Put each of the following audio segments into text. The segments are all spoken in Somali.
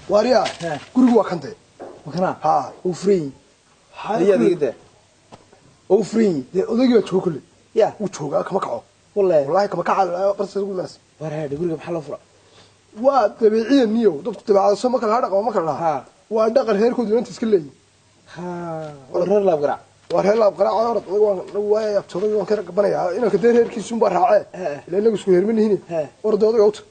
واريا gurigu waa kante makana ha oo free haya digida oo free de odayga joogole ya uu jooga kama kaco wallahi kama kaco qarsa ugu maas waraade guriga maxaa loo fura waa dabiiciyan niyo dadku dabeecado ma kala dhaqo ma kala ha waa dhaqan heerkoodu inta iska leeyahay ha warar laab garaac warar laab garaac waa abtooday waan ka gabanaya inanka heerkiisu baa raacay ilaa inagu isku heermanihini ordooda gowta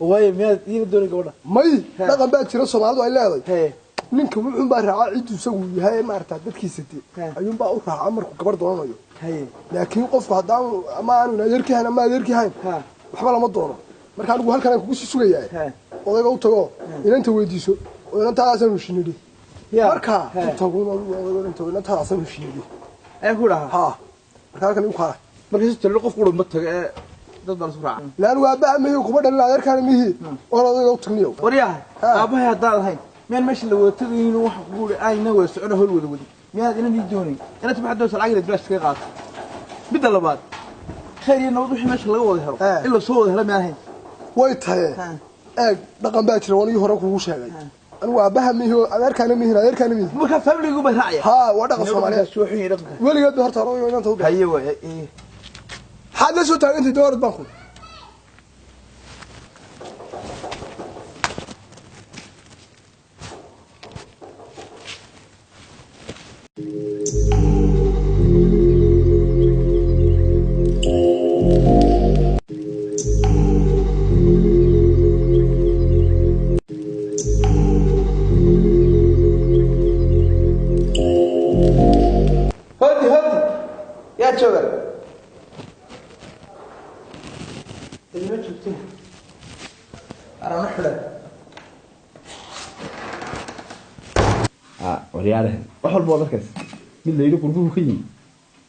way meed iiga doonay gabadha may dhaqan baa jira Soomaalidu ay leedahay ninka wuxuu baa raacay cid isagu yahay maarta dadkiisa ayuu baa u raacay markuu gabar doonayo laakiin qofku hadaan ama aanu adeerkihan ama adeerkihan waxba lama doono marka anigu halkan ku sii sugayaa odayga u tago inanta weydiiso oo inanta aasan u shinidi marka tago inanta aasan u shinidi ay ku dhaha ha marka halkan uu ka marka si qof qurun ma tago dad baan isku raacay laan waa baameeyo kuma dhalin adeerkan mihi oo odayga u tagniyo wariyaha aabahay hadaan lahayn meel meesha la wada tagayeen wax guul ayna way socona hol wada wadi miyaad inaan doonay inaad ma xadoo salaagida blash ka qaato midda labaad khayriyo nabad wixii meesha laga wada helo illa soo wada helo ma ahayn way tahay eeg dhaqan baa jira wani hore kugu sheegay anigu aabaha mihi adeerkan mihi marka family-gu bay raacay ha waa dhaqan Soomaaliyeed soo xiyay dhaqanka waligeed horta hore inanta u haye way hada soo taagantay doorad baan ku ورياله وحول بودكاس من ليلو قربو كيي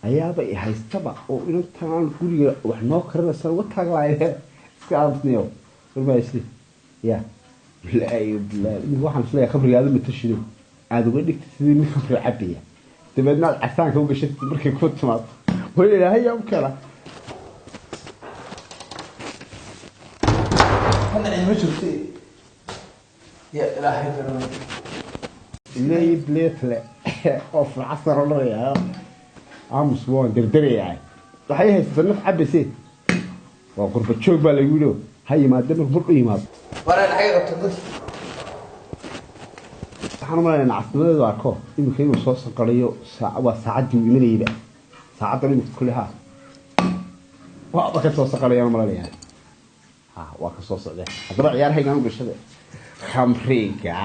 ayaaba i haystaba oo intaan guriga wax noo karinaysan wata laayay iska aadniyo warmaysi ya bilaay waxaan isleeyahay khabrigaada ma tashido aad uga dhigtay sidii mid khabri cabiya dabadna casaanka uga shaqti markay ku timaad way ilaahay yaa kala hada ay ma jirtay ya ilaahay garan ilaahay bleetle oo fracasar oo leeyahay aamus waan dirdirayay waxay haystaan naf cabisi waa qurba joog baa lagu yidhi hay maadaama bur u yimaad waraan ay qabtay waxaan u maleynayaa caafimadeedu arko imika inuu soo sanqarayo saacadii uu imanayba saacaddan imika kulli haa waa ka soo sanqarayaan maleynayaa waa ka soo socday haddaba ciyaarhaygaan u gashada khamriga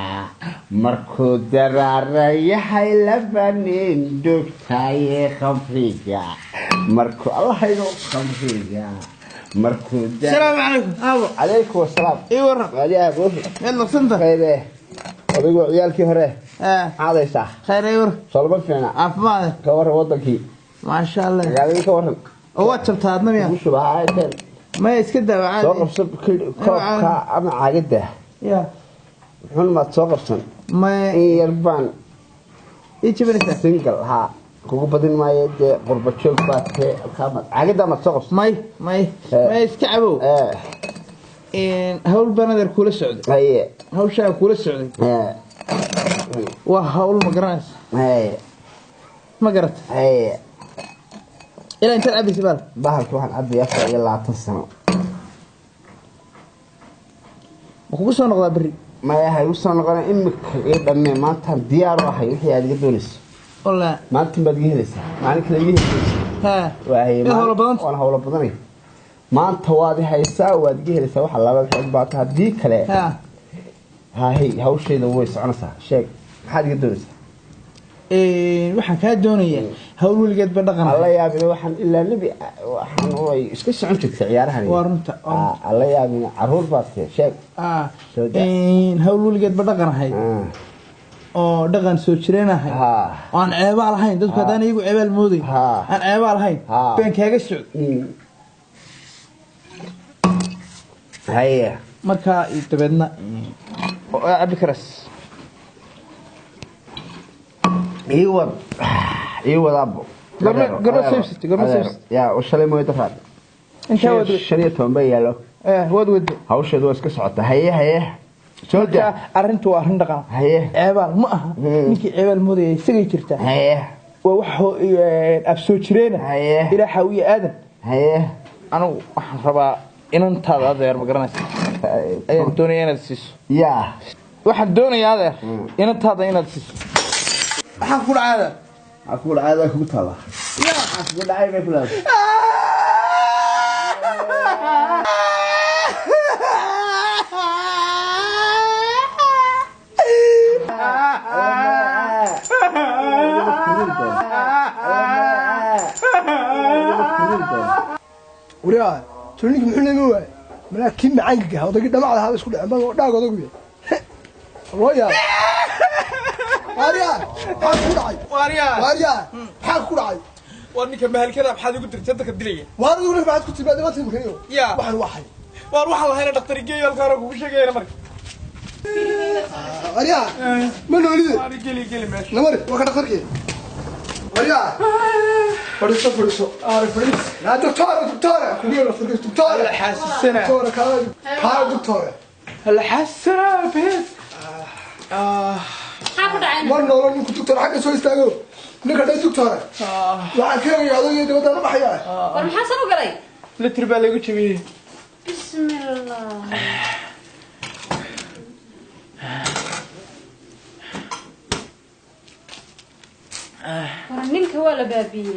markuu daraarayahay labanin dogtaye khamriga markuu allahayno khamriga markuu salaamu calaykum abo calaykum wasalaam ii waran waliya goofi meel nafsanta khayre adigu ciyaalkii hore caadaysa khayre war salba fiina caafimaad ka waran wadankii ma sha Allah magaalada ka waran oo waad jabtaadna miya ugu shubaayteen ma iska daawacad soo qabso koobka ama caagada ya xun ma soo qabsan ma yarbaan ijibrita single ha kugu badin maayo de qurba joog baatay kaamad caagada ma soo qabsan may iska cabo hawl banadar kula socday haye hawsha kula socday waa hawl ma garanaysa haye ma garat haye ila inta abisi bal bahalka waxaan cabiyaa 20 sano wuxuu soo noqdaa bari ما هي وصلنا نقول إمك إيه دمي ما أنت ديار واحد وحي هذا جدولس والله ما أنت بديه لسه ما أنك ليه ها وهي ما هو بدنت وأنا هو بدني ما أنت واضح هيسا وديه لسه وح الله بحب بعتها دي كله ها هي هو الشيء ده هو يسعنا صح شيء حد جدولس waxaan ka doonayaa hawl waligeed ba dhaqan Allah yaabina waxaan ilaa nabi waxaan oo iska socon jirtay ciyaarahan warunta Allah yaabina caruur baadkee sheeg hawl waligeed ba dhaqan ahay oo dhaqan soo jireenahay aan ceeba lahayn dadku hadaan iyagu ceebal mooday aan ceeba lahayn been kaaga socod haye marka dabadna oo abi karas ايوه ابو قرب سيبستي يا وشلي مو يدفع انت ود شريط بيالو ود hawsheedu waa iska socota haye soo daa arintu waa arin dhaqan haye ceebal ma aha ninkii ceebal mudaya isagay jirtaa haye waa wax af soo jireena haye ilaaha u aadan haye anigu waxaan rabaa inantaada adeer ma garanaysa ayaan doonayaa inaad siiso yaa waxaan doonayaa adeer inantaada inaad siiso waxaan ku dhacaada aku dhacaada ku tala yaa aku dhacay bay kula وريا تونيك محنا مو لكن معانك هذا قد ما على هذا اسكو دعم داغ ودغ ويا واريا واريا حق كدعي وانك مهل كذا بحد يقول ترتدك الدليه وانا يقول لك بعد كنت بعد ما تمكنيو يا واحد واحد واروح الله هنا دكتور جاي القرار وش جاي مرك واريا من ولد قلي ماشي نمر وكان دكتورك واريا فريسو عارف لا دكتور كبير دكتور حاسسنا دكتور كان دكتور هلا حاسسنا بيت مرنا ولا نكون دكتور حاجه سو استاغو ninka dhay doctor waxa keenaya adoo dibadda la baxaya war maxaa soo galay la tirba lagu jabiyay bismillah war ninka waa la baabiyay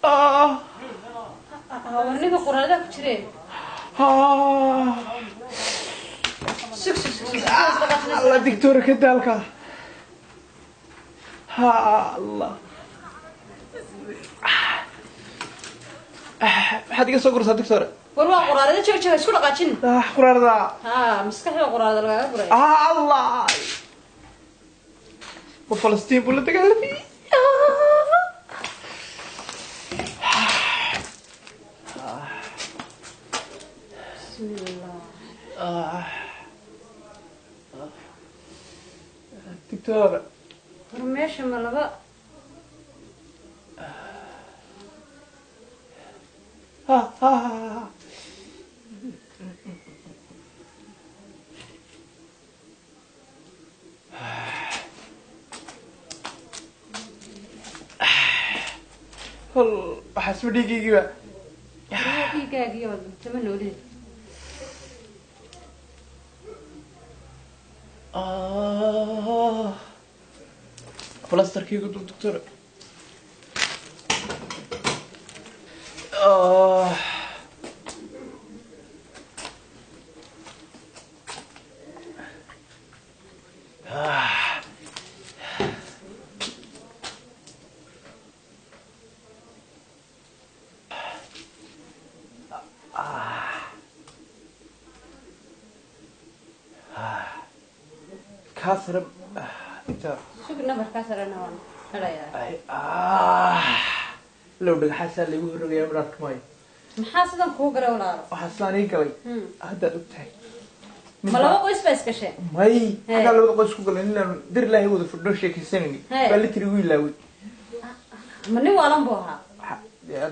Allah war ninka quraada ku jireen الله دكتور كدالك ها الله حد يسوق رصد دكتور war waa quraada joog isku dhaqaajin قراردا ha maskaxda quraada laga guray الله وفلسطين ولا تقلبي bismillah دكتور war meesha ma laba ها هل حسب دقيقة dhiigaagiyo tama noolid بلاستر كي قلت دكتور كاسر دكتور sug nabarkaas arana waan halayaa لو بالحسن اللي يقول رجع مرات كماي maxaa sidan kuu garay walaalo وحساني قوي هذا دكتور ma laba qoys baa iska shee ماي هذا لو قص كقول إننا در الله هو في الدوشة كيسمني فاللي تروي لاوي ma nin waalan buu ahaa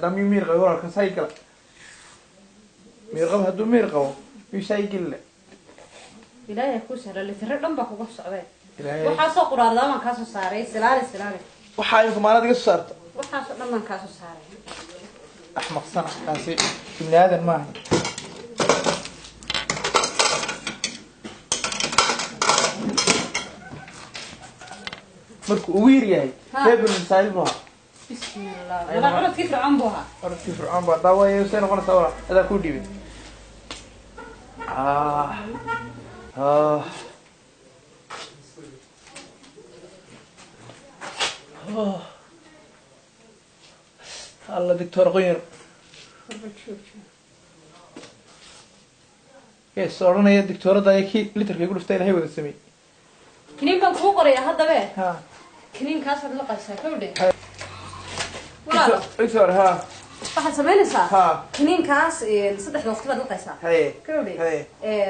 دامي ميرقة ورا كسايكلا ميرقة هدو ميرقة يسايكلا ilaahay ku sahla litiro dhan baa kuga socday waxaa soo quraardaa man ka soo saaray silaali وحاجة كمان هذا صارت waxaa soo dhan man ka soo saaray أحمق صنع كاسي من هذا الماء مركو ويرياي كيف المسائل بها bismillah wala cunad kii fircoon buu ahaa أردت في فرعون بعد دواء يوسين وقنا سورة هذا كودي بي الله دكتور غير يا صورنا يا دكتورة ده يكي لتر يقول فتاة هاي وده سمي kiniin baan kuu qorayaa haddabe ها kiniinkaasaad la qaysaa kawdhe walaalo دكتور ها waxaad samaynaysaa ها kiniinkaas saddexda waqti baad la qaysaa هاي kawdhe هاي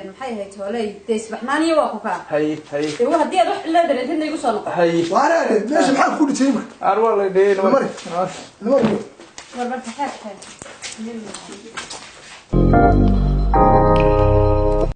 maxay ahayd tooley dee isbaxnaaniyo waa ku kaa هاي هاي dee haddii aad wax ilaa dareentidna igu soo noqo هاي وانا ماشي معاك كل شيء أروى الله يدين نمر نمر warbarka xeerka بسم الله